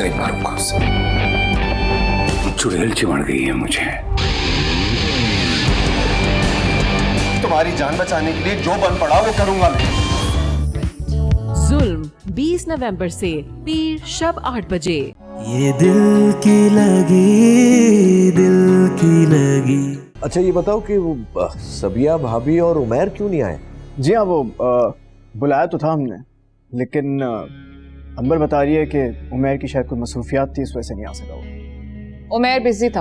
नहीं मारूंगा उसे। चुड़ैल चिमड़ गई है मुझे। तुम्हारी जान बचाने के लिए जो बन पड़ा वो करूंगा मैं। जुल्म 20 नवंबर से पीर शब 8 बजे। ये दिल की लगी। अच्छा ये बताओ कि वो सबिया भाभी और उमैर क्यों नहीं आए? जी हाँ, वो बुलाया तो था हमने, लेकिन अंबर बता रही है कि उमैर की शायद कोई मसरूफियात थी, इस वजह से नहीं आ सका वो। उमैर बिजी था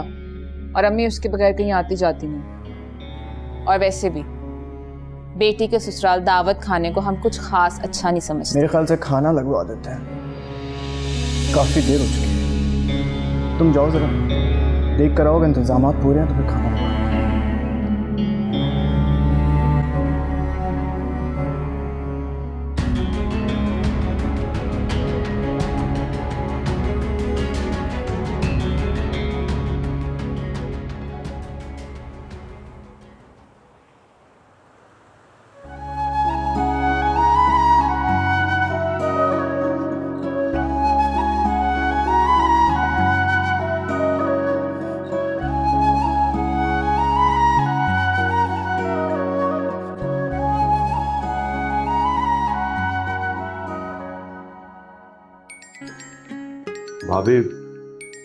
और अम्मी उसके बगैर कहीं आती जाती नहीं। और वैसे भी बेटी के ससुराल दावत खाने को हम कुछ खास अच्छा नहीं समझते। मेरे ख्याल से खाना लगवा देते हैं, काफ़ी देर हो चुकी है। तुम जाओ ज़रा देख कर आओगे, इंतजाम पूरे हैं तो फिर खाना लगवा। भाभी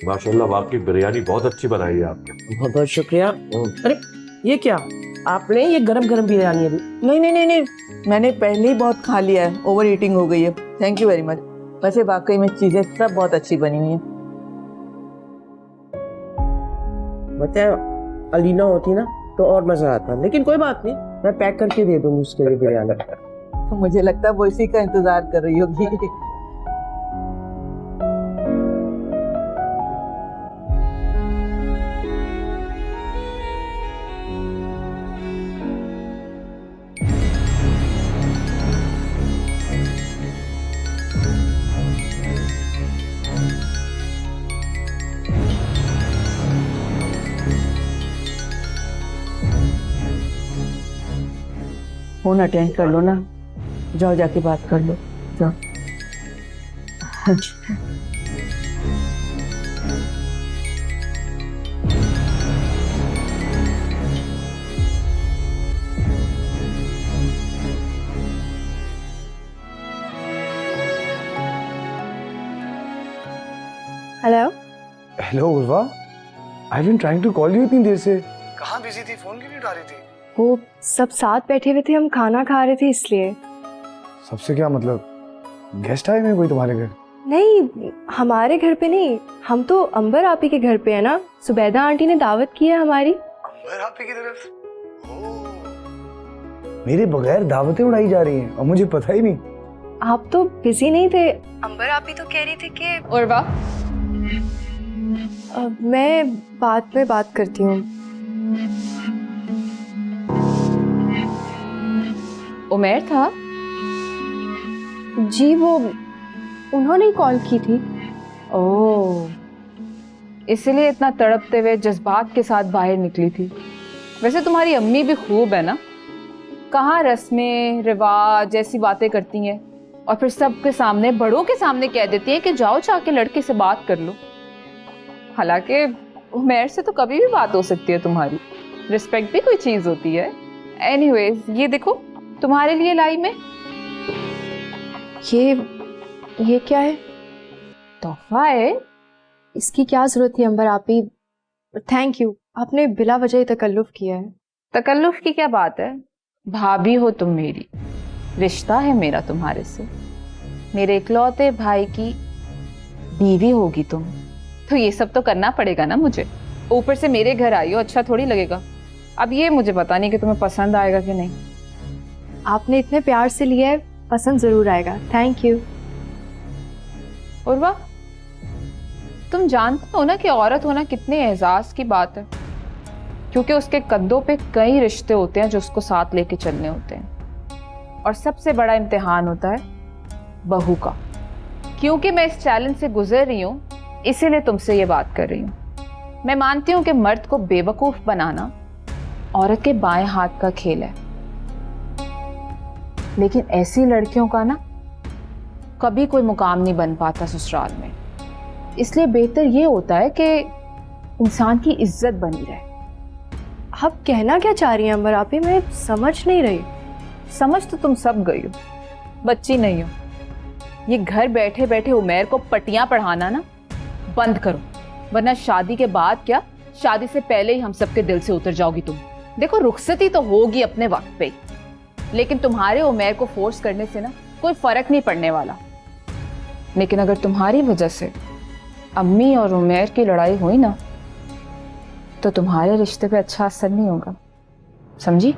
माशाल्लाह वाकई बिरयानी बहुत अच्छी बनाई है आपने। बहुत बहुत शुक्रिया। अरे ये क्या, आपने ये गरम गरम बिरयानी अभी? नहीं, मैंने पहले ही बहुत खा लिया है, ओवर ईटिंग हो गई है। Thank you very much. वैसे वाकई में चीजें सब बहुत अच्छी बनी हुई हैं। मतलब अलीना होती ना तो और मजा आता, लेकिन कोई बात नहीं, मैं पैक करके दे दूंगी उसके लिए बिरयानी। तो मुझे लगता है वो इसी का इंतजार कर रही होगी। फोन अटेंड कर लो ना, जाओ जाके बात कर लो, जाओ। Hello hello Urwa, I been trying to call you इतनी देर से। कहाँ बिजी थी, फोन क्यों नहीं उठा रही थी? वो सब साथ बैठे हुए थे, हम खाना खा रहे थे इसलिए। सबसे क्या मतलब, गेस्ट आए हुए कोई तुम्हारे घर? नहीं, हमारे घर पे नहीं, हम तो अंबर आपी के घर पे है ना। सुबैदा आंटी ने दावत की है हमारी। अंबर आपी की तरफ? मेरे बगैर दावतें उड़ाई जा रही हैं और मुझे पता ही नहीं। आप तो बिजी नहीं थे। अंबर आपी तो कह रही थी कि उर्वा, मैं बाद में बात करती हूँ। उमैर था? जी, वो उन्होंने ही कॉल की थी। ओह, इसलिए इतना तड़पते हुए जज्बात के साथ बाहर निकली थी। वैसे तुम्हारी अम्मी भी खूब है ना, कहाँ रस्में रिवाज जैसी बातें करती हैं और फिर सबके सामने, बड़ों के सामने कह देती हैं कि जाओ जाके लड़के से बात कर लो। हालांकि उमैर से तो कभी भी बात हो सकती है तुम्हारी, रिस्पेक्ट भी कोई चीज़ होती है। एनीवेज, ये देखो तुम्हारे लिए लाई मैं। ये क्या है? तोहफा है। इसकी क्या जरूरत थी अंबर आपी? थैंक यू, आपने बिला वजह ही तकल्लुफ किया है। तकल्लुफ की क्या बात है, भाभी हो तुम मेरी, रिश्ता है मेरा तुम्हारे से, मेरे इकलौते भाई की बीवी होगी तुम, तो ये सब तो करना पड़ेगा ना मुझे। ऊपर से मेरे घर आई हो, अच्छा थोड़ी लगेगा। अब ये मुझे पता नहीं कि तुम्हें पसंद आएगा कि नहीं। आपने इतने प्यार से लिया है, पसंद जरूर आएगा। Thank you. उर्वा, तुम जानते हो ना कि औरत होना कितने एहसास की बात है, क्योंकि उसके कंधों पे कई रिश्ते होते हैं जो उसको साथ लेके चलने होते हैं। और सबसे बड़ा इम्तिहान होता है बहू का। क्योंकि मैं इस चैलेंज से गुजर रही हूँ, इसीलिए तुमसे ये बात कर रही हूँ। मैं मानती हूँ कि मर्द को बेवकूफ़ बनाना औरत के बाएं हाथ का खेल है, लेकिन ऐसी लड़कियों का ना कभी कोई मुकाम नहीं बन पाता ससुराल में। इसलिए बेहतर ये होता है कि इंसान की इज्जत बनी रहे। आप कहना क्या चाह रही हैं अंबर आपी, मैं समझ नहीं रही। समझ तो तुम सब गई हो, बच्ची नहीं हो। ये घर बैठे बैठे उमैर को पटियां पढ़ाना ना बंद करो, वरना शादी के बाद क्या, शादी से पहले ही हम सबके दिल से उतर जाओगी तुम। देखो रुखसती तो होगी अपने वक्त पे, लेकिन तुम्हारे उमैर को फोर्स करने से ना कोई फर्क नहीं पड़ने वाला। लेकिन अगर तुम्हारी वजह से अम्मी और उमैर की लड़ाई हुई ना, तो तुम्हारे रिश्ते पे अच्छा असर नहीं होगा, समझी?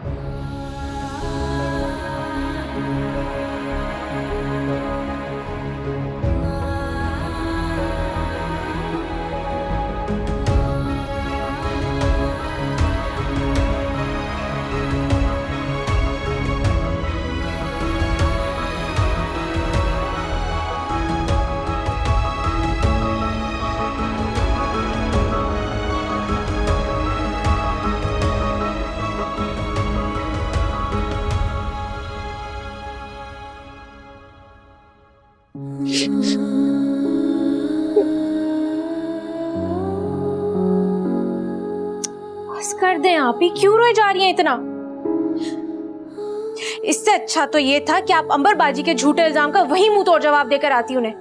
बस कर दें आप ही, क्यों रोए जा रही हैं इतना? इससे अच्छा तो ये था कि आप अंबर बाजी के झूठे इल्जाम का वही मुंह तोड़ जवाब देकर आती उन्हें।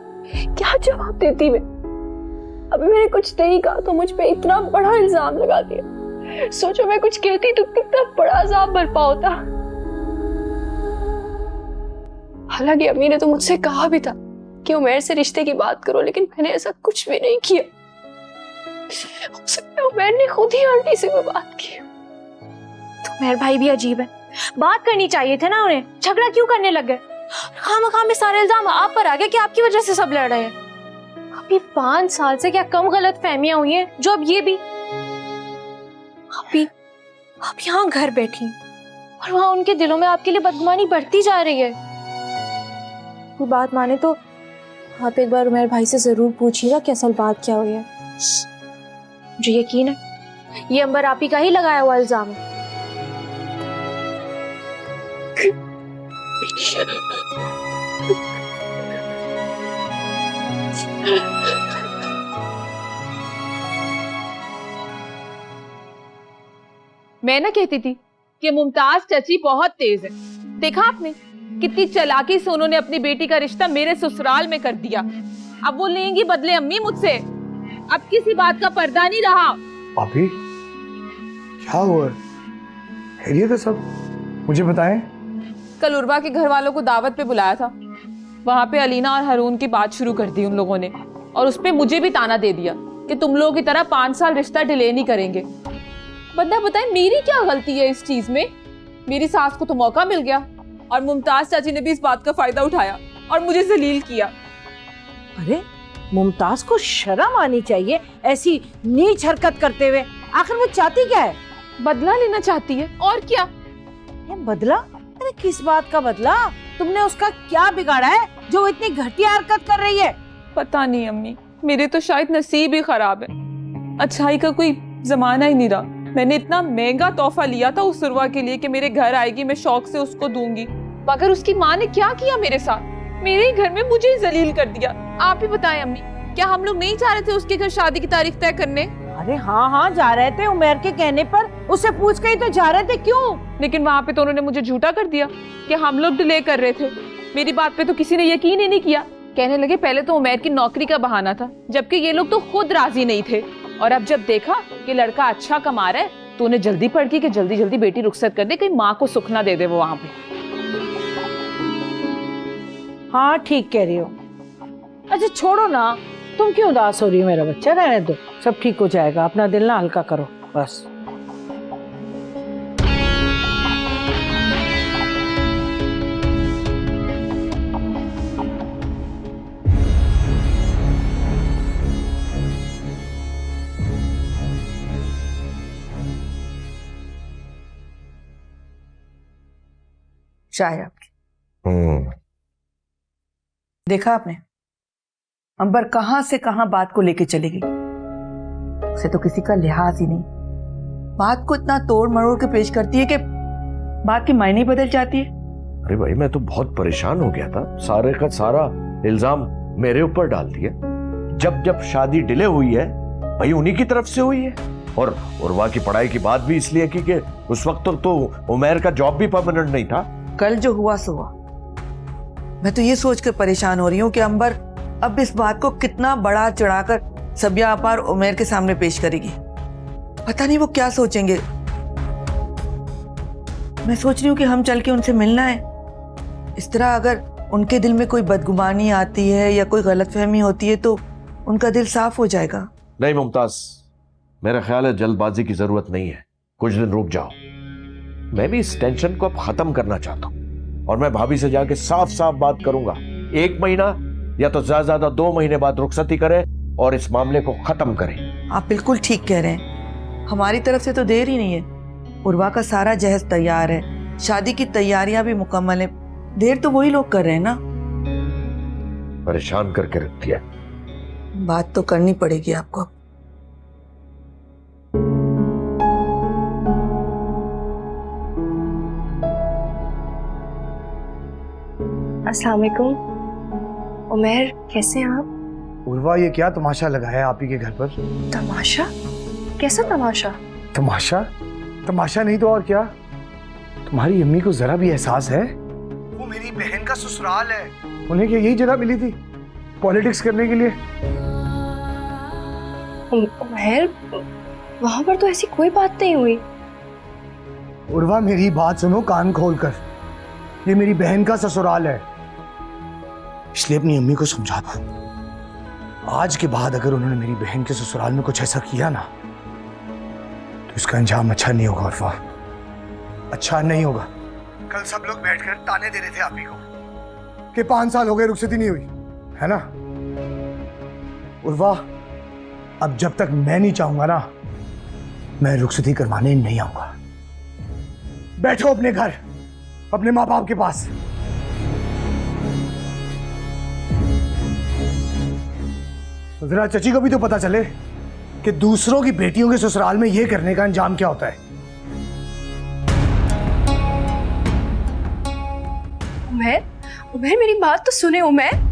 क्या जवाब देती मैं? अभी मैंने कुछ नहीं कहा तो मुझ पे इतना बड़ा इल्जाम लगा दिया। सोचो मैं कुछ कहती तो कितना बड़ा इल्जाम बरपा होता। हालांकि अम्मी ने तो मुझसे कहा भी था कि उमैर से रिश्ते की बात करो, लेकिन मैंने ऐसा कुछ भी नहीं किया। हो सकता है उमैर ने खुद ही आंटी से कोई बात की। तो मेरे भाई भी अजीब है, बात करनी चाहिए थे ना उन्हें, झगड़ा क्यों करने लग गए? खामखा में सारे इल्जाम आप पर आ गए कि आपकी वजह से सब लड़ रहे हैं। अभी 5 साल से क्या कम गलत फहमियां हुई हैं जो अब ये भी। आप यहाँ घर बैठी और वहां उनके दिलों में आपके लिए बदगुमानी बढ़ती जा रही है। कोई बात माने तो आप एक बार उमैर भाई से जरूर पूछिएगा कि असल बात क्या हुई है। मुझे यकीन है ये अंबर आप ही का ही लगाया हुआ इल्जाम है। मैं ना कहती थी कि मुमताज चाची बहुत तेज है। देखा आपने कितनी चालाकी से उन्होंने अपनी बेटी का रिश्ता मेरे ससुराल में कर दिया। अब वो लेंगी बदले अम्मी मुझसे। अब किसी बात का पर्दा नहीं रहा। भाभी क्या हुआ? खैरियत है सब? मुझे बताएं। कल उर्वा के घर वालों को दावत पे बुलाया था, वहां पे अलीना और हारून की बात शुरू कर दी उन लोगों ने, और उस पे मुझे भी ताना दे दिया कि तुम लोगों की तरह 5 साल रिश्ता डिले नहीं करेंगे। बंदा बताए मेरी क्या गलती है इस चीज में? मेरी सास को तो मौका मिल गया और मुमताज चाची ने भी इस बात का फायदा उठाया और मुझे जलील किया। अरे मुमताज को शर्म आनी चाहिए ऐसी नीच हरकत करते हुए। आखिर वो चाहती क्या है? बदला लेना चाहती है, और क्या? ये बदला? अरे किस बात का बदला? तुमने उसका क्या बिगाड़ा है जो वो इतनी घटिया हरकत कर रही है? पता नहीं अम्मी, मेरे तो शायद नसीब ही खराब है। अच्छाई का कोई जमाना ही नहीं रहा। मैंने इतना महंगा तोहफा लिया था उस उर्वा के लिए कि मेरे घर आएगी, मैं शौक से उसको दूंगी, मगर उसकी माँ ने क्या किया मेरे साथ? मेरे ही घर में मुझे ही जलील कर दिया। आप ही बताएं अम्मी, क्या हम लोग नहीं चाह रहे थे उसके घर शादी की तारीख तय करने? अरे हाँ जा रहे थे, उमैर के कहने पर उससे पूछ के ही तो जा रहे थे। क्यों? लेकिन वहाँ पे तो उन्होंने मुझे झूठा कर दिया कि हम लोग डिले कर रहे थे। मेरी बात पे तो किसी ने यकीन ही नहीं किया। कहने लगे पहले तो उमैर की नौकरी का बहाना था, जबकि ये लोग तो खुद राजी नहीं थे। और अब जब देखा कि लड़का अच्छा कमा रहा है तो उन्हें जल्दी पड़ गई कि जल्दी जल्दी बेटी रुखसत कर दे, कहीं माँ को सुख ना दे दे वो वहां पे। हाँ ठीक कह रही हो। अच्छा छोड़ो ना, तुम क्यों उदास हो रही हो? मेरा बच्चा रहने दो, सब ठीक हो जाएगा। अपना दिल ना हल्का करो बस। चाय आपकी। देखा आपने अंबर कहां से कहां बात को लेके चली गई। उसे तो किसी का लिहाज ही नहीं। बात को इतना तोड़ मरोड़ के पेश करती है कि बात की मायने बदल जाती है। अरे भाई मैं तो बहुत परेशान हो गया था, सारे का सारा इल्जाम मेरे ऊपर डाल दिया। जब जब शादी डिले हुई है भाई उन्हीं की तरफ से हुई है। और उर्वा की पढ़ाई की बात भी इसलिए की कि उस वक्त तो उमैर का जॉब भी परमानेंट नहीं था। कल जो हुआ सो हुआ। मैं तो ये सोचकर परेशान हो रही हूँ कि अंबर अब इस बात को कितना बड़ा चढ़ाकर सबिया आपा और उमैर के सामने पेश करेगी। पता नहीं वो क्या सोचेंगे। मैं सोच रही हूँ कि हम चल के उनसे मिलना है। इस तरह अगर उनके दिल में कोई बदगुमानी आती है या कोई गलतफहमी होती है तो उनका दिल साफ हो जाएगा। नहीं मुमताज, मेरा ख्याल है जल्दबाजी की जरूरत नहीं है, कुछ दिन रुक जाओ। मैं भी इस टेंशन को अब खत्म करना चाहता हूँ और मैं भाभी से जाके साफ साफ बात करूंगा। 1 महीना या तो ज्यादा 2 महीने बाद रुखसती करें और इस मामले को खत्म करें। आप बिल्कुल ठीक कह रहे हैं। हमारी तरफ से तो देर ही नहीं है। उर्वा का सारा जहेज तैयार है, शादी की तैयारियां भी मुकम्मल है। देर तो वही लोग कर रहे हैं ना। परेशान करके रख दिया। बात तो करनी पड़ेगी आपको। अस्सलाम वालेकुम। उमैर, कैसे हैं आप? उर्वा, ये क्या तमाशा लगा है आप ही के घर पर? तमाशा? कैसा तमाशा? तमाशा? तमाशा नहीं तो और क्या। तुम्हारी अम्मी को जरा भी एहसास है? वो मेरी बहन का ससुराल है। उन्हें क्या यही जगह मिली थी पॉलिटिक्स करने के लिए? उमैर, वहां पर तो ऐसी कोई बात नहीं हुई। उर्वा, मेरी बात सुनो कान खोलकर। ये मेरी बहन का ससुराल है, इसलिए अपनी अम्मी को समझा दो। आज के बाद अगर उन्होंने मेरी बहन के ससुराल में कुछ ऐसा किया ना तो इसका अंजाम अच्छा नहीं होगा उर्वा, अच्छा नहीं होगा। कल सब लोग बैठकर ताने दे रहे थे आप ही को कि 5 साल हो गए रुखसती नहीं हुई, है ना? उर्वा, अब जब तक मैं नहीं चाहूंगा ना, मैं रुखसती करवाने नहीं आऊंगा। बैठो अपने घर, अपने माँ बाप के पास। जरा चची को भी तो पता चले कि दूसरों की बेटियों के ससुराल में ये करने का अंजाम क्या होता है। उमैर, उमैर मेरी बात तो सुने। उमैर,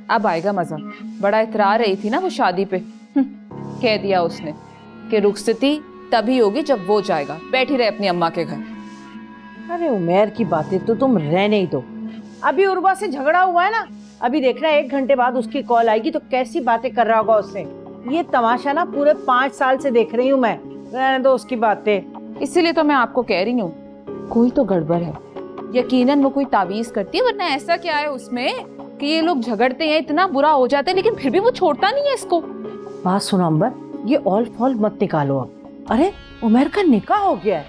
अब आएगा मजा। बड़ा इतरा रही थी ना वो शादी पे। कह दिया उसने कि रुखसती तभी होगी जब वो जाएगा। बैठी रहे अपनी अम्मा के घर। अरे उमैर की बातें तो तुम रहने ही दो। अभी उर्वा से झगड़ा हुआ है ना, अभी देखना 1 घंटे बाद उसकी कॉल आएगी तो कैसी बातें कर रहा होगा उससे। ये तमाशा ना पूरे 5 साल से देख रही हूँ मैं। रहने दो उसकी बातें। इसीलिए तो मैं आपको कह रही हूँ कोई तो गड़बड़ है। यकीनन वो कोई तावीज करती है, वरना ऐसा क्या है उसमें कि ये लोग झगड़ते हैं, इतना बुरा हो जाता है, लेकिन फिर भी वो छोड़ता नहीं है इसको। बात सुनो अंबर, ये ऑल फॉल मत निकालो अब। अरे उमैर का निकाह हो गया है,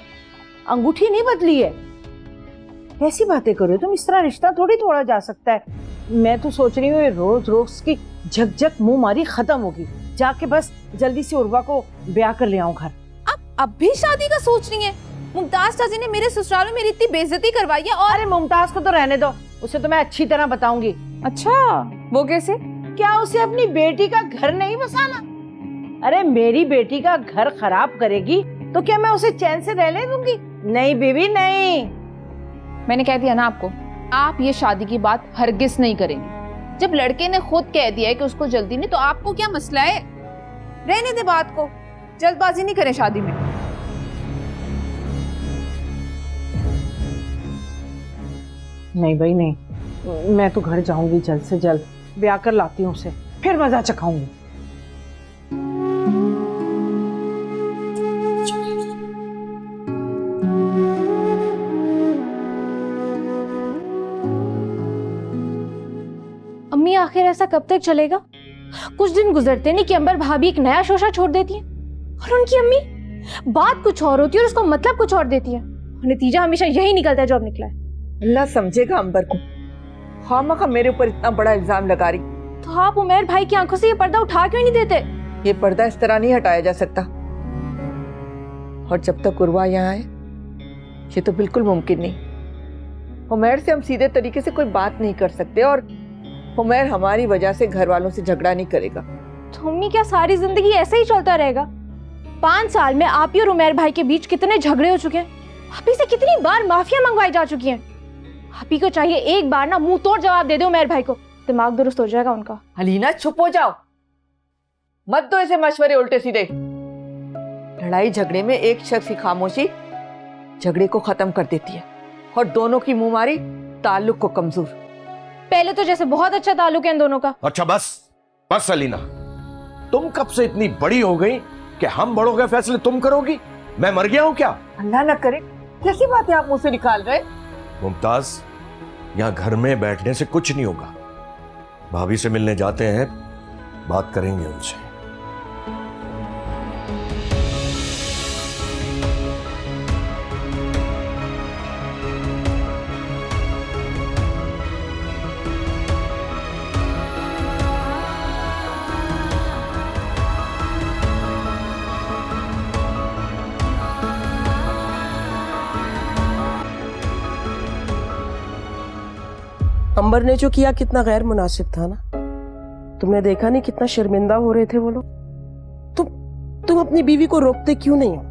अंगूठी नहीं बदली है। कैसी बातें कर रहे हो तुम? इस तरह रिश्ता थोड़ी तोड़ा जा सकता है। मैं तो सोच रही हूँ ये रोज रोज की झकझक मुंह मारी खत्म होगी। जाके बस जल्दी से उर्वा को ब्याह कर ले आऊं घर। अब भी शादी का सोच रही है? मुमताज चाची ने मेरे ससुराल में मेरी इतनी बेइज्जती करवाई है। और अरे मुमताज को तो रहने दो, उसे तो मैं अच्छी तरह बताऊंगी। अच्छा, वो कैसे? क्या उसे अपनी बेटी का घर नहीं बसाना? अरे मेरी बेटी का घर खराब करेगी तो क्या मैं उसे चैन से रहने दूंगी? नहीं बीवी नहीं। मैंने कह दिया ना आपको, आप ये शादी की बात हरगिज नहीं करेंगे। जब लड़के ने खुद कह दिया है कि उसको जल्दी नहीं, तो आपको क्या मसला है? रहने दे बात को, जल्दबाजी नहीं करें शादी में। नहीं भाई नहीं, मैं तो घर जाऊंगी जल्द से जल्द, ब्याह कर लाती हूँ उसे, फिर मजा चखाऊंगी। अम्मी आखिर ऐसा कब तक चलेगा? कुछ दिन गुजरते नहीं कि अंबर भाभी एक नया शोशा छोड़ देती है, और उनकी अम्मी बात कुछ और होती है और उसको मतलब कुछ और देती है। नतीजा हमेशा यही निकलता है जो अब निकला है। अल्लाह समझेगा अंबर को, खामखा मेरे ऊपर इतना बड़ा इल्जाम लगा रही। तो आप उमेर भाई की आंखों से ये पर्दा उठा क्यों नहीं देते? ये पर्दा इस तरह नहीं हटाया जा सकता, और जब तक उर्वा यहाँ आए ये तो बिल्कुल मुमकिन नहीं। उमेर से हम सीधे तरीके से कोई बात नहीं कर सकते, और उमेर हमारी वजह से घर वालों से झगड़ा नहीं करेगा। तो अम्मी क्या सारी जिंदगी ऐसे ही चलता रहेगा? 5 साल में आप ही और उमेर भाई के बीच कितने झगड़े हो चुके हैं, आप ही से कितनी बार माफिया मंगवाई जा चुकी हैं। आप ही को चाहिए एक बार ना मुंह तोड़ जवाब दे दो उमेर भाई को, दिमाग दुरुस्त हो जाएगा उनका। हलीना चुप हो जाओ, मत दो ऐसे मशवरे उल्टे सीधे। लड़ाई झगड़े में एक शख्स की खामोशी झगड़े को खत्म कर देती है, और दोनों की मुंहमारी ताल्लुक को कमजोर। पहले तो जैसे बहुत अच्छा ताल्लुक है इन दोनों का। अच्छा बस बस अलीना, तुम कब से इतनी बड़ी हो गई कि हम बड़ों के फैसले तुम करोगी? मैं मर गया हूं क्या? अल्लाह ना करे, कैसी बातें आप मुंह से निकाल रहे? मुमताज, यहां घर में बैठने से कुछ नहीं होगा। भाभी से मिलने जाते हैं, बात करेंगे उनसे। अंबर ने जो किया कितना गैर मुनासिब था ना। तुमने देखा नहीं कितना शर्मिंदा हो रहे थे वो लोग। तुम अपनी बीवी को रोकते क्यों नहीं हो?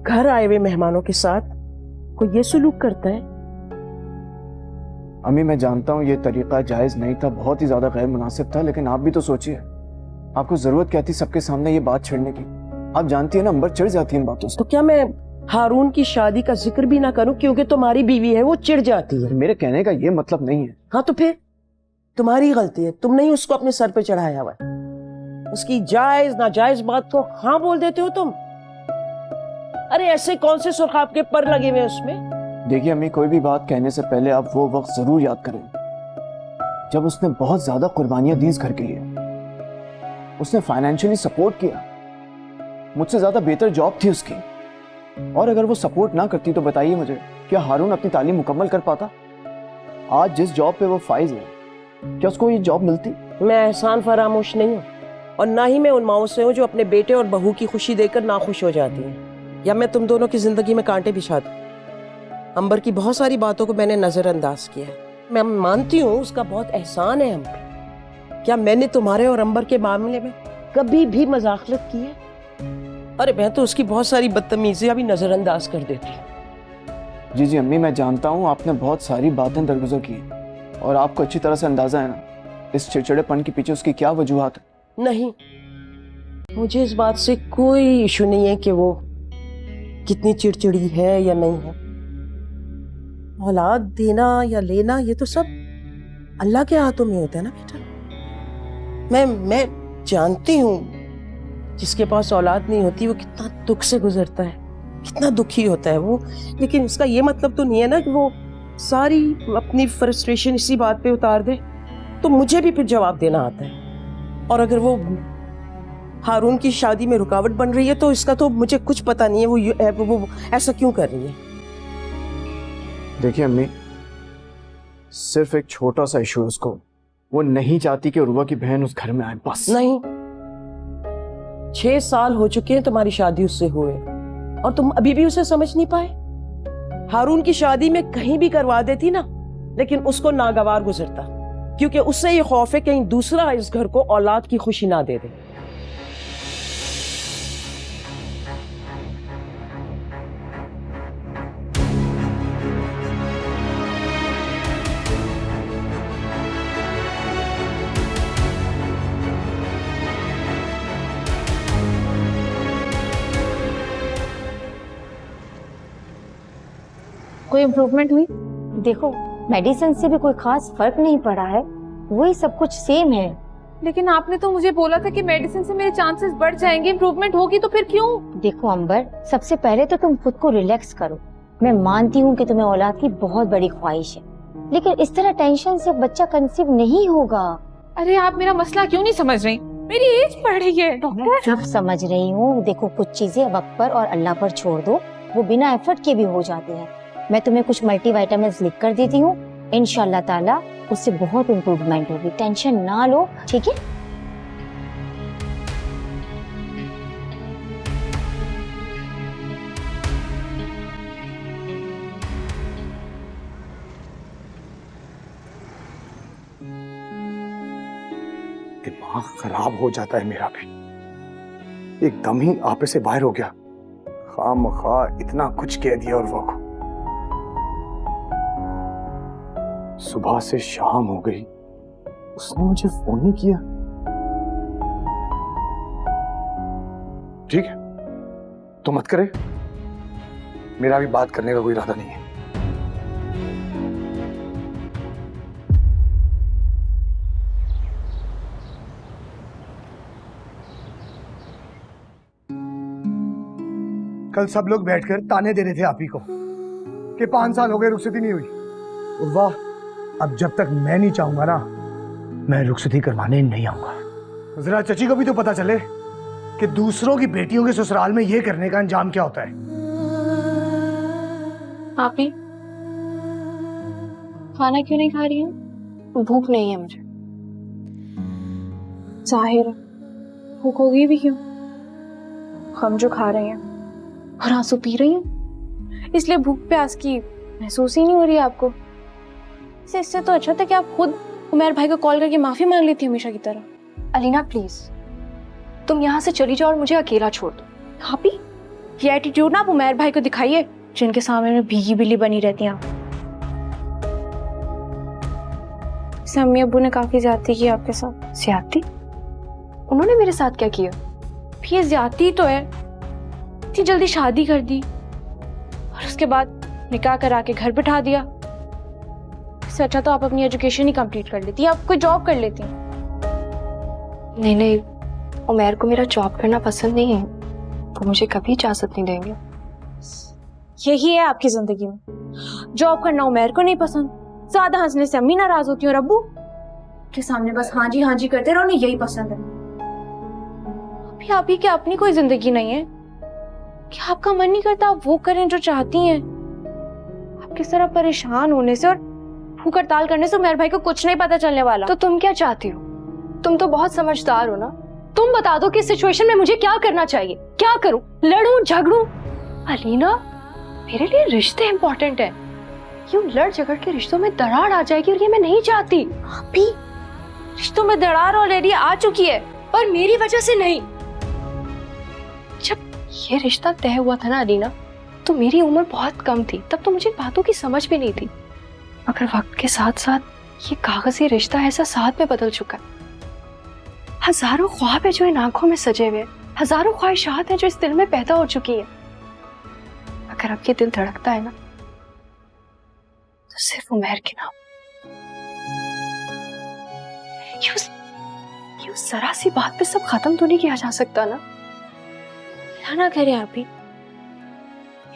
घर आए हुए मेहमानों के साथ कोई ये सुलूक करता है? अम्मी मैं जानता हूँ ये तरीका जायज नहीं था, बहुत ही ज्यादा गैर मुनासिब था, लेकिन आप भी तो सोचिए, आपको जरूरत क्या थी सबके सामने ये बात छेड़ने की? आप जानती है ना अंबर चिढ़ जाती है इन बातों से। तो क्या मैं हारून की शादी का जिक्र भी ना करूं क्योंकि तुम्हारी बीवी है, वो चिढ़ जाती है? मेरे कहने का ये मतलब नहीं है। हाँ तो फिर तुम्हारी गलती है, तुमने ही उसको अपने सर पे चढ़ाया हुआ है। उसकी जायज नाजायज बात को हाँ बोल देते हो तुम। अरे ऐसे कौन से सुर्खाब के पर लगे हुए उसमें? देखिए अम्मी, कोई भी बात कहने से पहले आप वो वक्त जरूर याद करें जब उसने बहुत ज्यादा कुर्बानियां दी इस घर के लिए। उसने फाइनेंशियली सपोर्ट किया, मुझसे ज्यादा बेहतर जॉब थी उसकी, और अगर वो सपोर्ट ना करती तो बताइए मुझे, क्या हारून अपनी तालीम मुकम्मल कर पाता? आज जिस जॉब पे वो फाइज है, क्या उसको ये जॉब मिलती? मैं एहसान फरामोश नहीं हूँ, और ना ही मैं उन माओं से हूँ जो अपने बेटे और बहू की खुशी देकर नाखुश हो जाती हैं, या मैं तुम दोनों की जिंदगी में कांटे बिछा दूं। अंबर की बहुत सारी बातों को मैंने नजरअंदाज किया है। मैं मानती हूँ उसका बहुत एहसान है हम पे। क्या मैंने तुम्हारे और अंबर के मामले में कभी भी मजाकरत की है? अरे मैं तो उसकी बहुत सारी बदतमीजियां भी नजरअंदाज कर देती हूँ। जी अम्मी, मैं जानता हूँ आपने बहुत सारी बातें दरगुजर की, और आपको अच्छी तरह से अंदाजा है ना इस चिड़चिड़ेपन के पीछे उसकी क्या वजूहात है। नहीं, मुझे इस बात से कोई इशू नहीं है कि वो कितनी चिड़चिड़ी है या नहीं है। औलाद देना या लेना ये तो सब अल्लाह के हाथों में होता है ना बेटा। मैं जानती हूँ जिसके पास औलाद नहीं होती वो कितना दुख से गुजरता है, कितना दुखी होता है वो। लेकिन इसका ये मतलब तो नहीं है ना कि वो सारी अपनी फ्रस्ट्रेशन इसी बात पे उतार दे। तो मुझे भी फिर जवाब देना आता है, और अगर वो हारून की शादी में रुकावट बन रही है तो इसका तो मुझे कुछ पता नहीं है वो ऐसा क्यों कर रही है। देखिए अम्मी, सिर्फ एक छोटा सा इशू है उसको, वो नहीं चाहती कि उर्वा की बहन उस घर में आए, बस। नहीं, 6 साल हो चुके हैं तुम्हारी शादी उससे हुए, और तुम अभी भी उसे समझ नहीं पाए। हारून की शादी में कहीं भी करवा देती ना, लेकिन उसको नागवार गुजरता। क्योंकि उससे ये खौफ है कहीं दूसरा इस घर को औलाद की खुशी ना दे दे। कोई इम्प्रूवमेंट हुई? देखो, मेडिसिन से भी कोई खास फर्क नहीं पड़ा है, वही सब कुछ सेम है। लेकिन आपने तो मुझे बोला था कि मेडिसिन से मेरे चांसेस बढ़ जाएंगे, इम्प्रूवमेंट होगी, तो फिर क्यों? देखो अंबर, सबसे पहले तो तुम खुद को रिलैक्स करो। मैं मानती हूँ कि तुम्हें औलाद की बहुत बड़ी ख्वाहिश है, लेकिन इस तरह टेंशन से बच्चा कंसीव नहीं होगा। अरे आप मेरा मसला क्यों नहीं समझ रही? मेरी एज बढ़ रही है डॉक्टर। सब समझ रही हूँ। देखो, कुछ चीजें वक्त पर और अल्लाह पर छोड़ दो, वो बिना एफर्ट के भी हो जाती है। मैं तुम्हें कुछ मल्टीविटामिन्स लिख कर देती हूँ, इंशाल्लाह ताला उससे बहुत इम्प्रूवमेंट होगी। टेंशन ना लो, ठीक है? दिमाग खराब हो जाता है मेरा भी, एकदम ही आपे से बाहर हो गया। खामखा इतना कुछ कह दिया उर्वा को। सुबह से शाम हो गई, उसने मुझे फोन नहीं किया। ठीक है, तो मत करे, मेरा भी बात करने का कोई इरादा नहीं है। कल सब लोग बैठकर ताने दे रहे थे आप ही को कि 5 साल हो गए रुखसती नहीं हुई। वाह, अब जब तक मैं नहीं चाहूंगा ना, मैं रुखसती करवाने नहीं आऊंगा। जरा चची को भी तो पता चले कि दूसरों की बेटियों के ससुराल में ये करने का अंजाम क्या होता है। आप ही खाना क्यों नहीं खा रही हैं? भूख नहीं है मुझे। जाहिर है, भूख होगी भी क्यों? हम जो खा रहे हैं और आंसू पी रही हैं, इसलिए भूख प्यास की महसूस ही नहीं हो रही है आपको। इससे तो अच्छा था कि आप खुद उमर भाई को कॉल करके माफी मांग लेती हमेशा की तरह। अलीना प्लीज, तुम यहाँ से चली जाओ और मुझे अकेला छोड़ दो। भाभी, ये एटीट्यूड ना आप उमर भाई को दिखाइए, जिनके सामने में भीगी बिल्ली बनी रहती हैं आप। इसे अम्मी अब्बू ने काफी ज्यादती की आपके साथ। ज्यादती? उन्होंने मेरे साथ क्या किया? ये ज्यादती तो है, इतनी जल्दी शादी कर दी और उसके बाद निकाह करा के घर बिठा दिया। इससे अच्छा तो आप अपनी एजुकेशन ही कंप्लीट कर लेती, आप कोई जॉब कर लेती। नहीं नहीं, उमर को मेरा जॉब करना पसंद नहीं है, वो मुझे कभी इजाजत नहीं देंगे। यही है आपकी जिंदगी में, जॉब करना उमर को नहीं पसंद, ज्यादा हंसने से अम्मी नाराज होती है और अब्बू के सामने बस हाँ जी करते रहो, उन्हें यही पसंद है। अभी आप ही क्या अपनी कोई जिंदगी नहीं है? क्या आपका मन नहीं करता आप वो करें जो चाहती हैं? आप किस तरह परेशान होने से और भूख हड़ताल करने से उमर भाई को कुछ नहीं पता चलने वाला। तो तुम क्या चाहती हो? तुम तो बहुत समझदार हो ना, तुम बता दो कि इस सिचुएशन में मुझे क्या करना चाहिए। क्या करूं? लड़ूं, झगड़ूं? अलीना, मेरे लिए रिश्ते इंपॉर्टेंट है। यूं लड़ झगड़ के रिश्तों में दरार आ जाएगी और ये मैं नहीं चाहती। अभी रिश्तों में दरार ऑलरेडी आ चुकी है, पर मेरी वजह से नहीं। जब ये रिश्ता तय हुआ था ना अलीना, तो मेरी उम्र बहुत कम थी, तब तो मुझे बातों की समझ भी नहीं थी। मगर वक्त के साथ साथ ये कागजी रिश्ता ऐसा साथ में बदल चुका है। हजारों ख्वाब है जो इन आंखों में सजे हुए, हजारों ख्वाहिशात हैं जो इस दिल में पैदा हो चुकी है। अगर अब ये दिल धड़कता है ना, तो सिर्फ उमर के नाम। यूं जरा सी बात पे सब खत्म तो नहीं किया जा सकता ना? ना करें आप ही,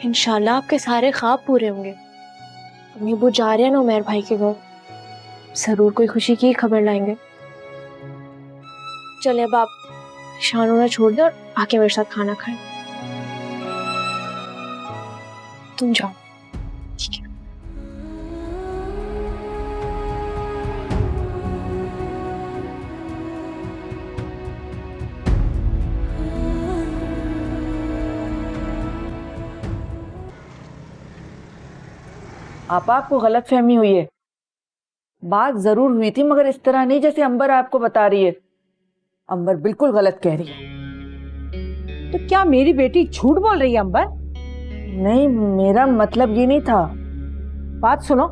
इंशाल्लाह आपके सारे ख्वाब पूरे होंगे। अम्मी अब्बू जा रहे हैं ना उमर भाई के घर, जरूर कोई खुशी की खबर लाएंगे। चले अब आप परेशान होना छोड़ दो और आके मेरे साथ खाना खाएं। तुम जाओ। ठीक है। आपको गलत फहमी हुई है। बात जरूर हुई थी मगर इस तरह नहीं जैसे अंबर आपको बता रही है। अंबर बिल्कुल गलत कह रही है। तो क्या मेरी बेटी झूठ बोल रही है अंबर? नहीं, मेरा मतलब ये नहीं था। बात सुनो,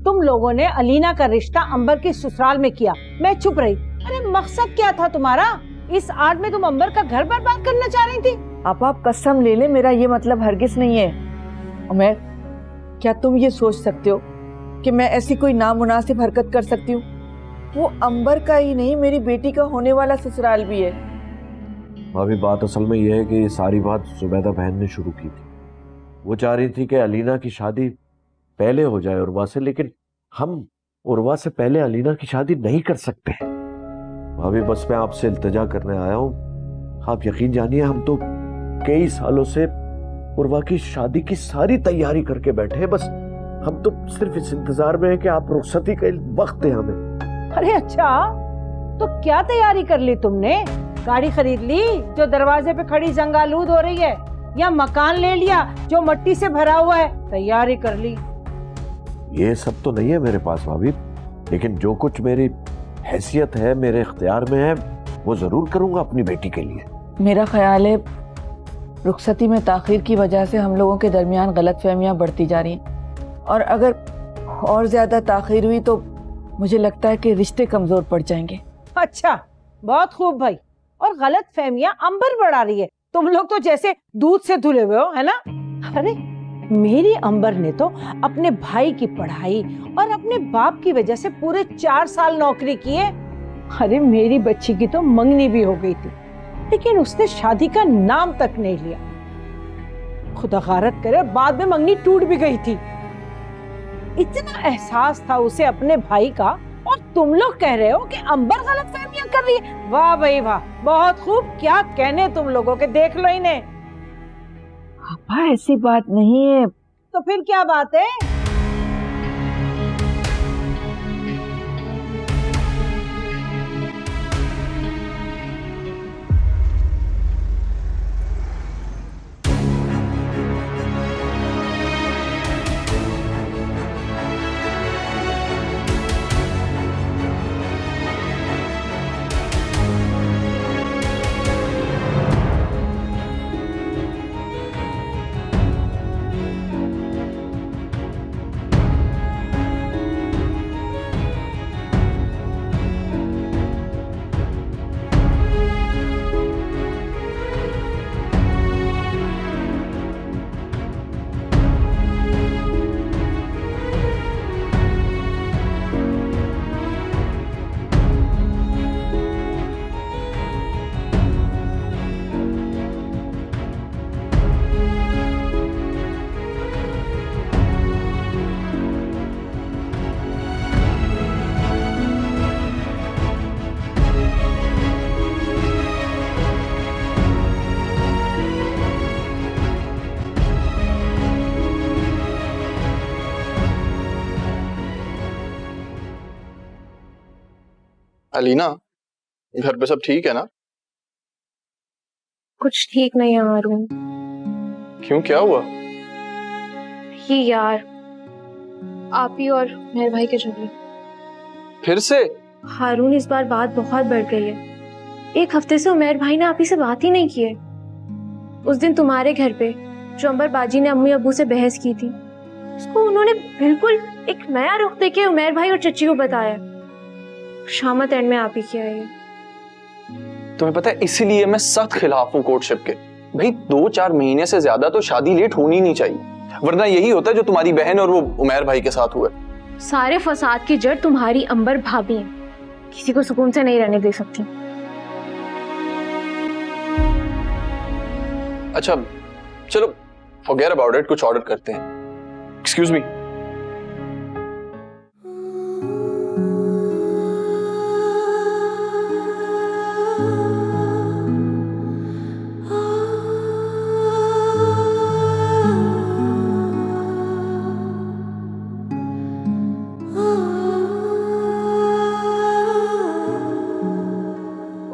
तुम लोगों ने अलीना का रिश्ता अंबर के ससुराल में किया, मैं चुप रही। अरे मकसद क्या था तुम्हारा? इस आड़ में तुम अंबर का घर बर्बाद करना चाह रही थी। आप कसम ले ले, मेरा ये मतलब हरगिज नहीं है। उमर, क्या तुम ये सोच सकते हो कि मैं ऐसी कोई नामुनासिब हरकत कर सकती हूँ? वो अंबर का ही नहीं, मेरी बेटी का होने वाला ससुराल भी है। अभी बात असल में यह है कि ये सारी बात जुबैदा बहन ने शुरू की थी। वो चाह रही थी कि अलीना की शादी पहले हो जाए उर्वा से, लेकिन हम उर्वा से पहले अलीना की शादी नहीं कर सकते। भाभी, बस मैं आपसे इल्तिजा करने आया हूँ। आप यकीन जानिए, हम तो कई सालों से उर्वा की शादी की सारी तैयारी करके बैठे हैं। बस हम तो सिर्फ इस इंतजार में है कि आप रुखसती का वक्त दें हमें। अरे अच्छा, तो क्या तैयारी कर ली तुमने? गाड़ी खरीद ली जो दरवाजे पे खड़ी जंगालूद हो रही है, या मकान ले लिया जो मट्टी से भरा हुआ है? तैयारी कर ली। ये सब तो नहीं है मेरे पास भाभी, लेकिन जो कुछ मेरी हैसियत है, मेरे इख्तियार में है, वो जरूर करूंगा अपनी बेटी के लिए। मेरा ख्याल है रुखसती में ताखीर की वजह से हम लोगों के दरमियान गलतफहमियां बढ़ती जा रही हैं, और अगर और ज्यादा ताखीर हुई तो मुझे लगता है कि रिश्ते कमजोर पड़ जाएंगे। अच्छा, बहुत खूब भाई। और गलत फहमियां अंबर बढ़ा रही है। तुम लोग तो जैसे दूध से धुले हुए हो, है ना? अरे मेरी अंबर ने तो अपने भाई की पढ़ाई और अपने बाप की वजह से पूरे 4 साल नौकरी की है। अरे मेरी बच्ची की तो मंगनी भी हो गई थी, लेकिन उसने शादी का नाम तक नहीं लिया। खुदा गारत करे, बाद में मंगनी टूट भी गई थी। इतना एहसास था उसे अपने भाई का, और तुम लोग कह रहे हो कि अंबर गलत फहमियां कर रही है। वाह भाई वाह, बहुत खूब। क्या कहने तुम लोगों के, देख लो इन्हें। पापा, ऐसी बात नहीं है। तो फिर क्या बात है? अलीना, घर पे सब ठीक है ना? कुछ ठीक नहीं है हारून। क्यों, क्या हुआ? ये यार, आप ही और मेरे भाई के झगड़े। फिर से? हारून, इस बार बात बहुत बढ़ गई है। 1 हफ्ते से उमैर भाई ने आप ही से बात ही नहीं की है। उस दिन तुम्हारे घर पे जो अंबर बाजी ने अम्मी अब्बू से बहस की थी, उसको उन्होंने बिल्कुल एक नया रुख देके उमैर भाई और चच्ची को बताया। शामत एंड में आप ही किया है। तुम्हें पता है, इसीलिए मैं सख्त खिलाफ हूँ कोर्टशिप के। भाई 2-4 महीने से ज्यादा तो शादी लेट होनी नहीं चाहिए, वरना यही होता है जो तुम्हारी बहन और वो उमैर भाई के साथ हुआ। सारे फसाद की जड़ तुम्हारी अंबर भाभी है। किसी को सुकून से नहीं रहने दे सकती। अच्छा चलो, फॉरगेट अबाउट इट, कुछ ऑर्डर करते हैं। Excuse me.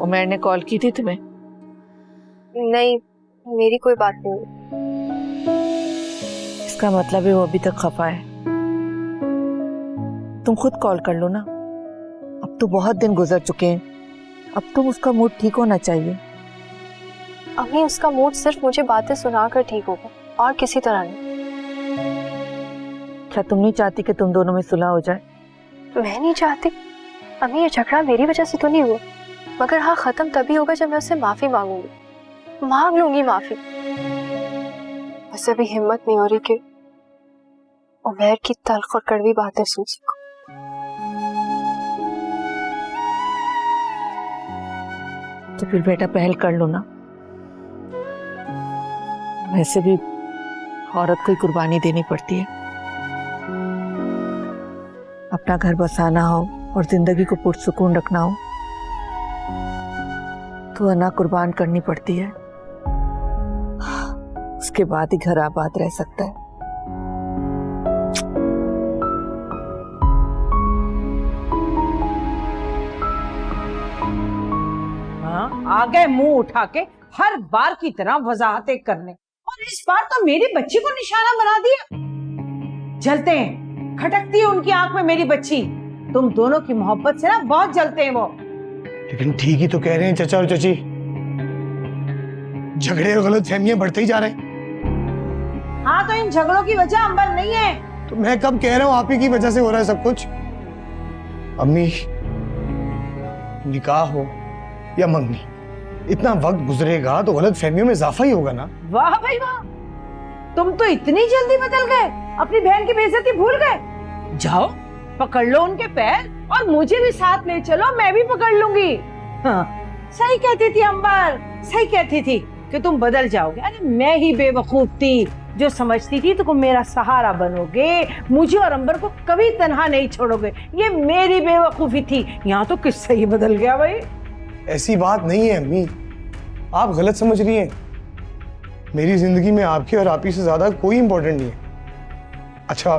उमैर ने कॉल की थी तुम्हें? नहीं, मेरी कोई बात नहीं। इसका मतलब है वो अभी तक खफा है। तुम खुद कॉल कर लो ना। अब तो बहुत दिन गुजर चुके हैं, अब तो उसका मूड ठीक होना चाहिए। अम्मी उसका मूड सिर्फ मुझे बातें सुनाकर ठीक होगा और किसी तरह नहीं। क्या तुम नहीं चाहती कि तुम दोनों में सुलह हो जाए? मैं नहीं चाहती अम्मी, ये झगड़ा मेरी वजह से तो नहीं हुआ, मगर हाँ खत्म तभी होगा जब मैं उससे माफी मांगूंगी, मांग लूंगी माफी। वैसे भी हिम्मत नहीं हो रही कि उमैर की तल्ख और कड़वी बातें सुन सकूं। तो फिर बेटा पहल कर लो ना। वैसे भी औरत को ही कुर्बानी देनी पड़ती है। अपना घर बसाना हो और जिंदगी को पुरसुकून रखना हो तो अना कुर्बान करनी पड़ती है, उसके बाद ही घर आबाद रह सकता है। आ गए मुंह उठा के हर बार की तरह वजाहतें करने, और इस बार तो मेरी बच्ची को निशाना बना दिया। जलते हैं, खटकती है उनकी आंख में मेरी बच्ची। तुम दोनों की मोहब्बत से ना बहुत जलते हैं वो। लेकिन ठीक ही तो कह रहे हैं चाचा और चाची, झगड़े और गलतफहमियां बढ़ते ही जा रहे हैं। हाँ तो इन झगड़ों की वजह अंबर नहीं है। तो मैं कब कह रहा हूँ आप ही की वजह से हो रहा है सब कुछ। अम्मी, निकाह हो या मंगनी, इतना वक्त गुजरेगा तो गलतफहमियों में इजाफा ही होगा ना। वाह भाई वाह, तुम तो इतनी जल्दी बदल गए, अपनी बहन की बेइज्जती भूल गए। जाओ पकड़ लो उनके पैर और मुझे भी साथ ले चलो, मैं भी पकड़ लूंगी। हाँ, सही कहती थी अंबर, सही कहती थी कि तुम बदल जाओगे। अरे मैं ही बेवकूफ थी जो समझती थी तुम मेरा सहारा बनोगे, मुझे और अंबर को कभी तन्हा नहीं छोड़ोगे। ये मेरी बेवकूफी थी। यहाँ तो किस्सा ही बदल गया भाई। ऐसी बात नहीं है अम्मी, आप गलत समझ रही हैं। मेरी जिंदगी में आपकी और आप ही से ज्यादा कोई इंपॉर्टेंट नहीं है। अच्छा,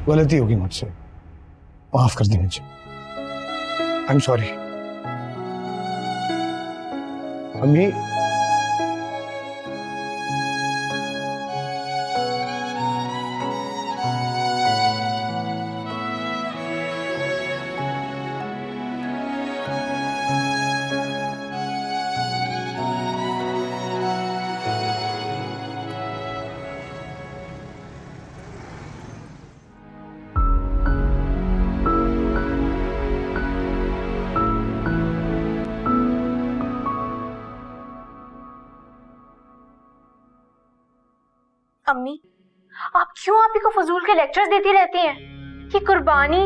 गलती होगी मुझसे, माफ कर दी मुझे। आई एम सॉरी अम्मी। अम्मी, आप क्यों आप ही को फजूल के लेक्चर्स देती रहती हैं? कि कुर्बानी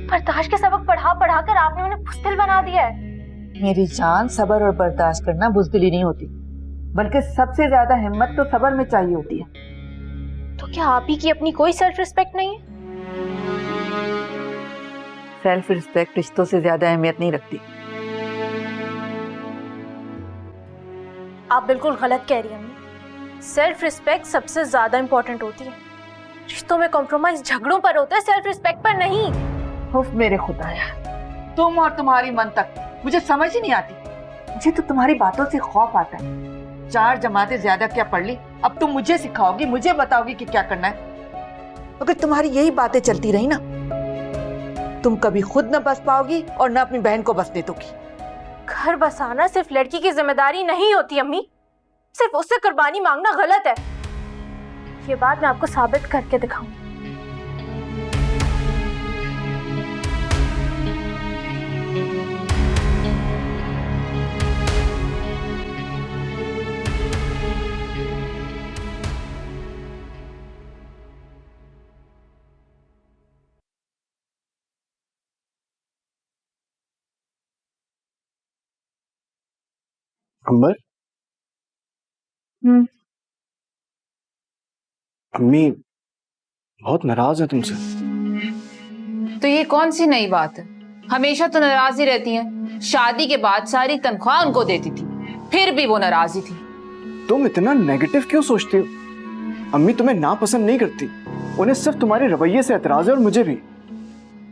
बर्दाश्त के सबक पढ़ा पढ़ा कर आपने उन्हें बुज़दिल बना दिया है। मेरी जान, सब्र और बर्दाश्त करना बुज़दिली नहीं होती, बल्कि सबसे ज्यादा हिम्मत तो सब्र में चाहिए होती है। तो क्या आप ही की अपनी कोई सेल्फ रिस्पेक्ट नहीं है? सेल्फ रिस्पेक्ट रिश्तों से ज्यादा अहमियत नहीं रखती। आप बिल्कुल गलत कह रही हैं अम्मी। सेल्फ रिस्पेक्ट सबसे ज्यादा इंपॉर्टेंट होती है। रिश्तों में कॉम्प्रोमाइज झगड़ों पर होता है, सेल्फ रिस्पेक्ट पर नहीं। उफ मेरे खुदाया, तुम और तुम्हारी मंतक मुझे समझ ही नहीं आती। मुझे तो तुम्हारी बातों से खौफ आता है। 4 जमातें ज्यादा क्या पढ़ ली, अब तुम मुझे सिखाओगी, मुझे बताओगी कि क्या करना है। अगर तुम्हारी यही बातें चलती रही ना, तुम कभी खुद न बस पाओगी और न अपनी बहन को बसने दोगी। घर बसाना सिर्फ लड़की की जिम्मेदारी नहीं होती अम्मी, सिर्फ उससे कुर्बानी मांगना गलत है। ये बात मैं आपको साबित करके दिखाऊंगी। अंबर, अम्मी बहुत नाराज है तुमसे। तो ये कौन सी नई बात है? हमेशा तो नाराज ही रहती हैं। शादी के बाद सारी तनख्वाह उनको देती थी, फिर भी वो नाराज ही थी। तुम इतना नेगेटिव क्यों सोचती हो? अम्मी तुम्हें नापसंद नहीं करती, उन्हें सिर्फ तुम्हारे रवैये से एतराज है, और मुझे भी।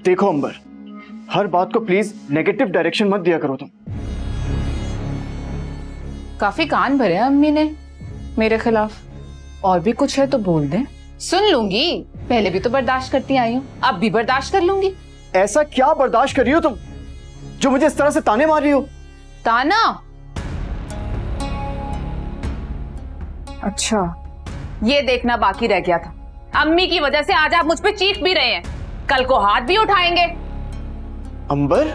देखो अंबर, हर बात को प्लीज नेगेटिव डायरेक्शन मत दिया करो तुम। काफी कान भरे हैं अम्मी ने मेरे खिलाफ। और भी कुछ है तो बोल दें, सुन लूंगी, पहले भी तो बर्दाश्त करती आई हूँ, अब भी बर्दाश्त कर लूंगी। ऐसा क्या बर्दाश्त कर रही हो तुम जो मुझे इस तरह से ताने मार रही हो? ताना? अच्छा, ये देखना बाकी रह गया था। अम्मी की वजह से आज आप मुझ पे चीख भी रहे हैं, कल को हाथ भी उठाएंगे। अंबर?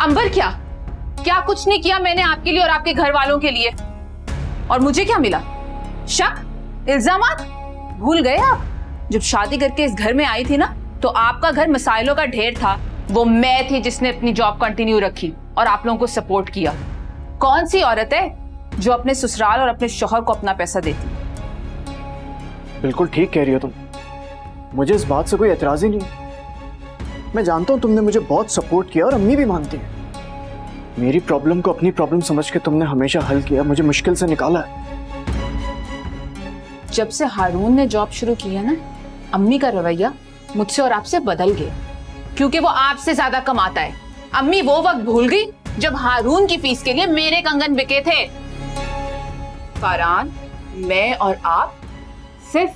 अंबर क्या? क्या कुछ नहीं किया मैंने आपके लिए और आपके घर वालों के लिए। और मुझे क्या मिला? शक, इल्जामात। भूल गए आप? जब शादी करके इस घर में आई थी ना, तो आपका घर मसाइलों का ढेर था। वो मैं थी जिसने अपनी जॉब कंटिन्यू रखी और आप लोगों को सपोर्ट किया। कौन सी औरत है जो अपने ससुराल और अपने शौहर को अपना पैसा देती? बिल्कुल ठीक कह रही हो तुम, मुझे इस बात से कोई एतराज ही नहीं। मैं जानता हूं तुमने मुझे बहुत सपोर्ट किया और अम्मी भी मानती है। मेरी प्रॉब्लम को अपनी प्रॉब्लम समझ के तुमने हमेशा हल किया, मुझे मुश्किल से निकाला है। जब से हारून ने जॉब शुरू की है ना, अम्मी का रवैया मुझसे और आपसे बदल गया, क्योंकि वो आपसे ज्यादा कमाता है। अम्मी वो वक्त भूल गई जब हारून की फीस के लिए मेरे कंगन बिके थे। फरहान, मैं और आप सिर्फ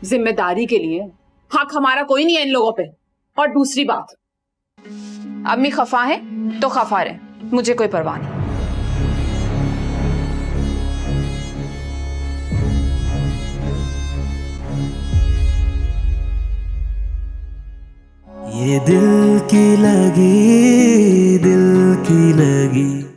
जिम्मेदारी के लिए, हक हमारा कोई नहीं है इन लोगों पे। और दूसरी बात, अम्मी खफा है तो खफा रहे, मुझे कोई परवाह नहीं। ये दिल की लगी